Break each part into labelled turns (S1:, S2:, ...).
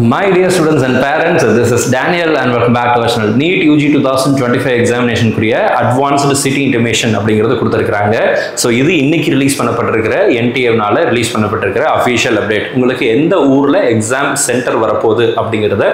S1: My dear students and parents, this is Daniel and welcome back to our channel. NEET UG 2025 examination குறிய advanced city intimation அப்படிங்கிறது கொடுத்திருக்காங்க. So இது இன்னைக்கு release பண்ணப்பட்டிருக்கிற NTAனால release பண்ணப்பட்டிருக்கிற official update. உங்களுக்கு எந்த ஊர்ல exam centre வரப்போகுது அப்படிங்கிறத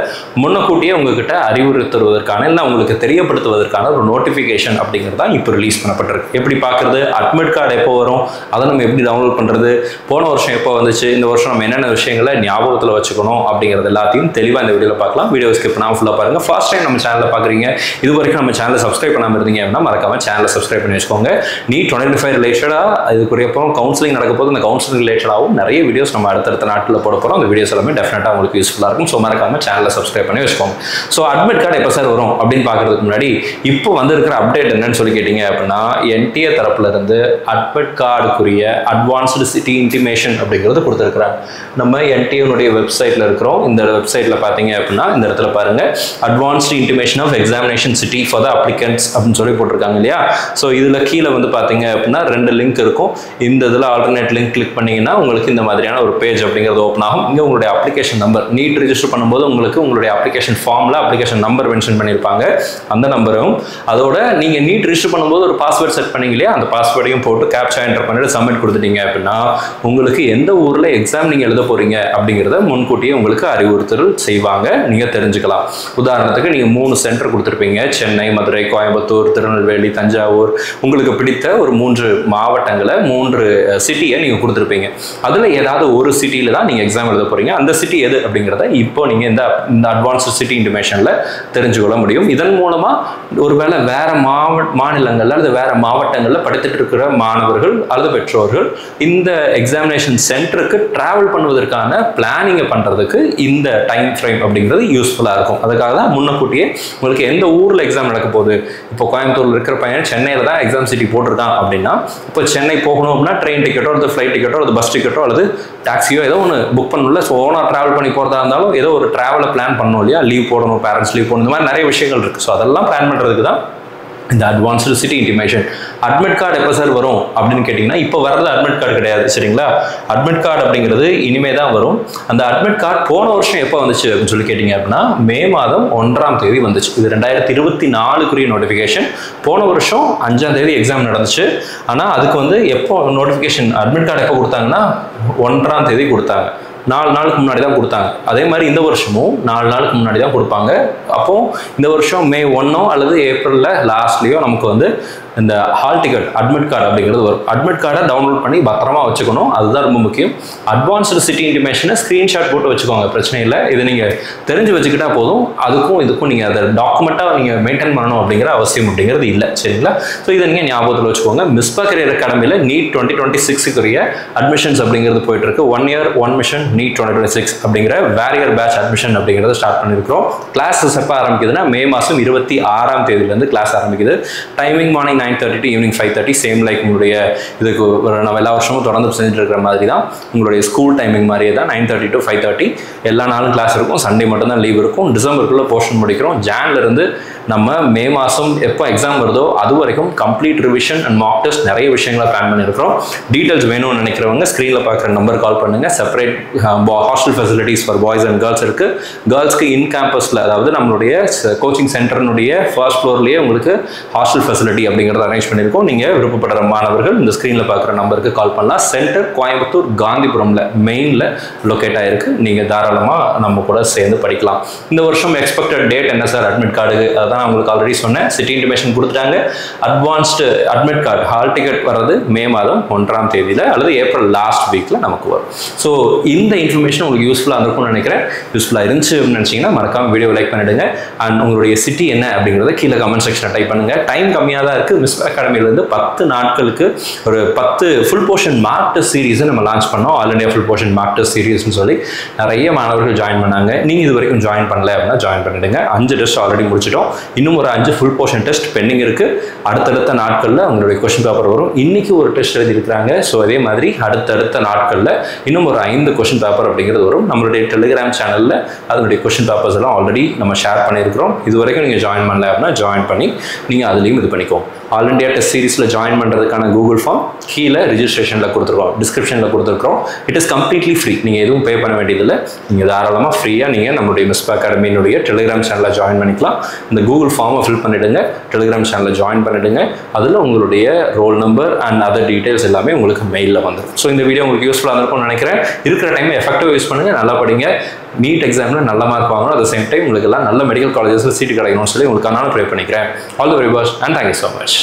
S1: முன்னக்கூட்டியே உங்ககிட்ட அறிவுறுத்துவதற்கான இல்லை உங்களுக்கு தெரியப்படுத்துவதற்கான ஒரு நோட்டிஃபிகேஷன் அப்படிங்கிறது தான் இப்போ ரிலீஸ் பண்ணப்பட்டிருக்கு. எப்படி பார்க்குறது, அட்மிட் கார்டு எப்போ வரும், அதை நம்ம எப்படி டவுன்லோட் பண்ணுறது, போன வருஷம் எப்போ வந்துச்சு, இந்த வருஷம் நம்ம என்னென்ன விஷயங்களை ஞாபகத்தில் வச்சுக்கணும் அப்படிங்கிறது எல்லாத்தையும் தெளிவாக இந்த வீடியோவில் பார்க்கலாம். வீடியோ ஸ்கிப் பண்ணாமல் ஃபுல்லாக பாருங்கள். ஃபர்ஸ்ட் டைம் நம்ம சேனலில் பார்க்குறீங்க, இது வரைக்கும் நம்ம சேனலை சப்ஸ்கிரைப் பண்ணாமல் இருந்தீங்க அப்படின்னா மறக்காம சேனலை சப்ஸ்கிரைப் பண்ணி வச்சுக்கோங்க. NEET 2025 ரிலேட்டடாக இதுக்குரிய அப்புறம் கவுன்சிலிங் நடக்க போது அந்த கவுன்சிலிங் ரிலேட்டடாகவும் நிறைய வீடியோஸ் நம்ம அடுத்தடுத்த நாட்டில் போட போகிறோம். அந்த வீடியோஸ் எல்லாமே டெஃபினட்டாக உங்களுக்கு யூஸ்ஃபுல்லாக இருக்கும். ஸோ மறக்காம சேனலை சப்ஸ்கிரைப் பண்ணி வச்சுக்கோங்க. ஸோ அட்மிட் கார்டு எப்போ சார் வரும் அப்படின்னு பார்க்கறதுக்கு முன்னாடி இப்போ வந்திருக்கிற அப்டேட் என்னன்னு சொல்லி கேட்டீங்க அப்படின்னா, NTA தரப்புல இருந்து அட்மிட் கார்டுக்குரிய அட்வான்ஸ்டு சிட்டி இன்டிமேஷன் அப்படிங்கிறது கொடுத்துருக்குறாங்க. நம்ம NTA வெப்சைட்ல இருக்கிறோம். இந்த வெப்சைட்ல பார்த்தீங்க அப்படின்னா இந்த இடத்துல பாருங்க, advanced intimation of examination city for the applicants அப்படின்னு சொல்லி போட்டிருக்காங்க இல்லையா. ஸோ இதுல கீழே வந்து பார்த்தீங்க அப்படின்னா 2 லிங்க் இருக்கும். இந்த இதில் ஆல்டர்னேட் லிங்க் கிளிக் பண்ணீங்கன்னா உங்களுக்கு இந்த மாதிரியான ஒரு பேஜ் அப்படிங்கிறது ஓப்பன் ஆகும். இங்கே உங்களுடைய அப்ளிகேஷன் நம்பர், நீட் ரிஜிஸ்டர் பண்ணும்போது உங்களுக்கு உங்களுடைய அப்ளிகேஷன் ஃபார்ம்ல அப்ளிகேஷன் நம்பர் மென்ஷன் பண்ணியிருப்பாங்க. அந்த நம்பரும் அதோட நீங்க நீட் ரிஜிஸ்டர் பண்ணும்போது ஒரு பாஸ்வேர்ட் செட் பண்ணீங்க இல்லையா, அந்த பாஸ்வேர்டையும் போட்டு கேப்சா என்டர் பண்ணிட்டு சப்மிட் கொடுத்துட்டீங்க அப்படின்னா உங்களுக்கு எந்த ஊர்ல எக்ஸாம் நீங்க எழுத போறீங்க அப்படிங்கிறத முன்கூட்டியே உங்களுக்கு அறிவுறுத்தல் செய்வாங்க, நீங்க தெரிஞ்சுக்கலாம். உதாரணத்துக்கு நீங்க 3 சென்டர் கொடுத்துருப்பீங்க, சென்னை, மதுரை, கோயம்புத்தூர், திருநெல்வேலி, தஞ்சாவூர். உங்களுக்கு பிடித்த ஒரு 3 மாவட்டங்களை 3 சிட்டியை நீங்க கொடுத்துருப்பீங்க. அதுல ஏதாவது ஒரு சிட்டியில தான் நீங்க எக்ஸாம் எழுத போறீங்க. அந்த சிட்டி எது அப்படிங்கிறத இப்போ நீங்க இந்த அட்வான்ஸ்டு சிட்டி இன்டிமேஷன்ல தெரிஞ்சுக்கொள்ள முடியும். இதன் மூலமா ஒருவேளை வேற மாநிலங்கள்ல அல்லது வேற மாவட்டங்கள்ல படித்துட்டு இருக்கிற மாணவர்கள் அல்லது பெற்றோர்கள் இந்த எக்ஸாமினேஷன் சென்டருக்கு டிராவல் பண்ணுவதற்கான பிளானிங்கை பண்றதுக்கு இந்த டைம் ஃப்ரேம் அப்படிங்கிறது யூஸ்ஃபுல்லாக இருக்கும். அதுக்காக தான் முன்னக்கூட்டியே உங்களுக்கு எந்த ஊரில் எக்ஸாம் நடக்க போகுது, இப்போ கோயம்புத்தூர்ல இருக்கிற பையன் சென்னையில் தான் எக்ஸாம் சிட்டி போட்டிருக்கான் அப்படின்னா, இப்போ சென்னை போகணும் அப்படின்னா ட்ரெயின் டிக்கெட்டோ அல்லது ஃப்ளைட் டிக்கெட்டோ அல்லது பஸ் டிக்கெட்டோ அல்லது டாக்ஸியோ ஏதோ ஒன்று புக் பண்ணல. ஸோ ஓனாக ட்ராவல் பண்ணி போகிறதா இருந்தாலும் ஏதோ ஒரு ட்ராவலை பிளான் பண்ணணும் இல்லையா, லீவ் போடணும், பேரண்ட்ஸ் லீவ் போடணும், இந்த மாதிரி நிறைய விஷயங்கள் இருக்குது. ஸோ அதெல்லாம் பிளான் பண்ணுறதுக்கு தான் இந்த advanced city intimation. Admit card எப்போ சார் வரும் அப்படின்னு கேட்டிங்கன்னா, இப்போ வரது அட்மிட் கார்டு கிடையாது, சரிங்களா. அட்மிட் கார்டு அப்படிங்கிறது இனிமே தான் வரும். அந்த அட்மிட் கார்டு போன வருஷம் எப்போ வந்துச்சு அப்படின்னு சொல்லி கேட்டிங்க அப்படின்னா, மே மாதம் 1ஆம் தேதி வந்துச்சு. இது 2024 நோட்டிஃபிகேஷன். போன வருஷம் 5ஆம் தேதி எக்ஸாம் நடந்துச்சு. ஆனால் அதுக்கு வந்து எப்போ நோட்டிஃபிகேஷன் அட்மிட் கார்டு எப்போ கொடுத்தாங்கன்னா 1ஆம் தேதி கொடுத்தாங்க. 4 நாளுக்கு முன்னாடி தான் கொடுத்தாங்க. அதே மாதிரி இந்த வருஷமும் 4 நாளுக்கு முன்னாடி தான் கொடுப்பாங்க. அப்போ இந்த வருஷம் மே 1 அல்லது ஏப்ரல்ல லாஸ்ட்லயோ நமக்கு வந்து இந்த ஹால் டிக்கெட் அட்மிட் கார்டு அப்படிங்கிறது வரும். அட்மிட் கார்டை டவுன்லோட் பண்ணி பத்திரமா வச்சுக்கணும், அதுதான் ரொம்ப முக்கியம். அட்வான்ஸ்டு சிட்டி இன்டிமேஷனை ஸ்கிரீன்ஷாட் போட்டு வச்சுக்கோங்க, பிரச்சனை இல்லை. இதை நீங்கள் தெரிஞ்சு வச்சுக்கிட்டா போதும். அதுக்கும் இதுக்கும் நீங்கள் அதை டாக்குமெண்ட்டாக நீங்கள் மெயின்டைன் பண்ணணும் அப்படிங்கிற அவசியம் அப்படிங்கிறது இல்லை, சரிங்களா. ஸோ இதை நீங்கள் ஞாபகத்தில் வச்சுக்கோங்க. மிஸ்பா கரியர் அகாடமியில் NEET 2026 அட்மிஷன்ஸ் அப்படிங்கிறது போயிட்டு இருக்கு. 1 year 1 mission NEET 2026 அப்படிங்கிற வேரியர் பேட்ச் அட்மிஷன் அப்படிங்கிறத ஸ்டார்ட் பண்ணியிருக்கிறோம். கிளாஸஸ் எப்போ ஆரம்பிக்குதுன்னா மே மாதம் 26ஆம் தேதியிலேருந்து கிளாஸ் ஆரம்பிக்குது. Timing morning 9:30 to evening 5:30, same like உங்களுடைய இதுக்கு நம்ம எல்லா வருஷமும் தொடர்ந்து செஞ்சுட்டு இருக்கிற மாதிரி தான். உங்களுடைய ஸ்கூல் டைமிங் மாதிரியே தான் 9:30 to 5:30 எல்லா நாளும் கிளாஸ் இருக்கும். சண்டே மட்டும் தான் லீவ் இருக்கும். டிசம்பருக்குள்ளே போர்ஷன் முடிக்கிறோம். ஜான்ல இருந்து நம்ம மே மாதம் எப்போ எக்ஸாம் வருதோ அது வரைக்கும் complete revision and Mach test நிறைய விஷயங்களை பிளான் பண்ணியிருக்கிறோம். டீட்டெயில்ஸ் வேணும்னு நினைக்கிறவங்க ஸ்க்ரீனில் பார்க்குற நம்பர் கால் பண்ணுங்க. Separate hostel facilities for boys and girls இருக்கு. கேர்ள்ஸ்க்கு இன் கேம்பஸில், அதாவது நம்மளுடைய கோச்சிங் சென்டர்னுடைய ஃபர்ஸ்ட் ஃப்ளோர்லேயே உங்களுக்கு ஹாஸ்டல் ஃபெசிலிட்டி அப்படிங்கிறத அரேஞ்ச் பண்ணியிருக்கோம். நீங்கள் விருப்பப்படுற மாணவர்கள் இந்த ஸ்க்ரீனில் பார்க்குற நம்பருக்கு கால் பண்ணலாம். சென்டர் கோயம்புத்தூர் காந்திபுரம்ல மெயினில் லொக்கேட் ஆகிருக்கு. நீங்கள் தாராளமாக நம்ம கூட சேர்ந்து படிக்கலாம். இந்த வருஷம் எக்ஸ்பெக்டட் டேட் என்ன சார் அட்மிட் கார்டுக்கு? அதான் நான் உங்களுக்கு ஆல்ரெடி சொன்னேன். சிட்டி இன்டிமேஷன் கொடுத்துட்டாங்க. Advanced admit card hall ticket வர்றது மே மாதம் 1ஆம் தேதியில் அல்லது ஏப்ரல் லாஸ்ட் வீக்கில் நமக்கு வரும். ஸோ இந்த இன்ஃபர்மேஷன் உங்களுக்கு யூஸ்ஃபுல்லாக இருக்கும்னு நினைக்கிறேன். யூஸ்ஃபுல்லாக இருந்துச்சு அப்படின்னு நினச்சிங்கன்னா மறக்காம வீடியோ லைக் பண்ணிடுங்க. அண்ட் உங்களுடைய சிட்டி என்ன அப்படிங்கிறத கீழே கமெண்ட் செக்ஷனில் டைப் பண்ணுங்க. டைம் கம்மியாக தான் இருக்குது. மிஸ்பா அகாடமியிலேருந்து 10 நாட்களுக்கு ஒரு 10 ஃபுல் போர்ஷன் மார்க் டெஸ்ட் சீரீஸை நம்ம லான்ச் பண்ணோம். All India full portion mark test சீரீஸ்னு சொல்லி நிறைய மாணவர்கள் ஜாயின் பண்ணாங்க. நீங்கள் இது வரைக்கும் ஜாயின் பண்ணல அப்படின்னா ஜாயின் பண்ணிடுங்க. 5 டெஸ்ட் ஆல்ரெடி முடிச்சிட்டோம். இன்னும் ஒரு 5 ஃபுல் போர்ஷன் டெஸ்ட் பெண்டிங் இருக்கு. அடுத்தடுத்த நாட்களில் உங்களுடைய கொஸ்டின் பேப்பர் வரும். இன்னைக்கு ஒரு டெஸ்ட் எழுதியிருக்கிறாங்க. ஸோ அதே மாதிரி அடுத்தடுத்த நாட்களில் இன்னும் ஒரு 5 கொஸ்டின் பேப்பர் அப்படிங்கிறது வரும். நம்மளுடைய டெலிகிராம் சேனலில் அதனுடைய கொஸ்டின் பேப்பர்ஸ் எல்லாம் ஆல்ரெடி நம்ம ஷேர் பண்ணியிருக்கிறோம். இது வரைக்கும் நீங்கள் ஜாயின் பண்ணல அப்படின்னா ஜாயின் பண்ணி நீங்கள் அதுலேயும் இது பண்ணிக்கோங்க. ஆல் இண்டியா டெஸ்ட் சீரிஸில் ஜாயின் பண்ணுறதுக்கான கூகுள் ஃபார்ம் கீழே ரிஜிஸ்ட்ரேஷனில் கொடுத்துருக்கோம், டிஸ்கிரிப்ஷனில் கொடுத்துருக்கோம். It is completely free. நீங்கள் எதுவும் பே பண்ண வேண்டியதில்லை. நீங்கள் தாராளமாக ஃப்ரீயாக நீங்கள் நம்மளுடைய மிஸ்பா அகாடமியினுடைய டெலிகிராம் சேனலில் ஜாயின் பண்ணிக்கலாம். இந்த கூகுள் ஃபார்மை ஃபில் பண்ணிவிடுங்க, டெலிகிராம் சேனலில் ஜாயின் பண்ணிவிடுங்க. அதில் உங்களுடைய roll number and other details எல்லாமே உங்களுக்கு மெயிலில் வந்துடும். ஸோ இந்த வீடியோ உங்களுக்கு யூஸ்ஃபுல்லாக இருக்கும்னு நினைக்கிறேன். இருக்கிற டைம் எஃபெக்டிவ் யூஸ் பண்ணுங்கள், நல்லா படிங்க, நீட் எக்ஸாமில் நல்ல மார்க் வாங்கணும். அட் த சேம் டைம் உங்களுக்கு எல்லாம் நல்ல மெடிக்கல் காலேஜஸில் சீட்டு கிடைக்கணும்னு சொல்லி உங்களுக்கு ப்ரே பண்ணிக்கிறேன். All the very best and thank you so much.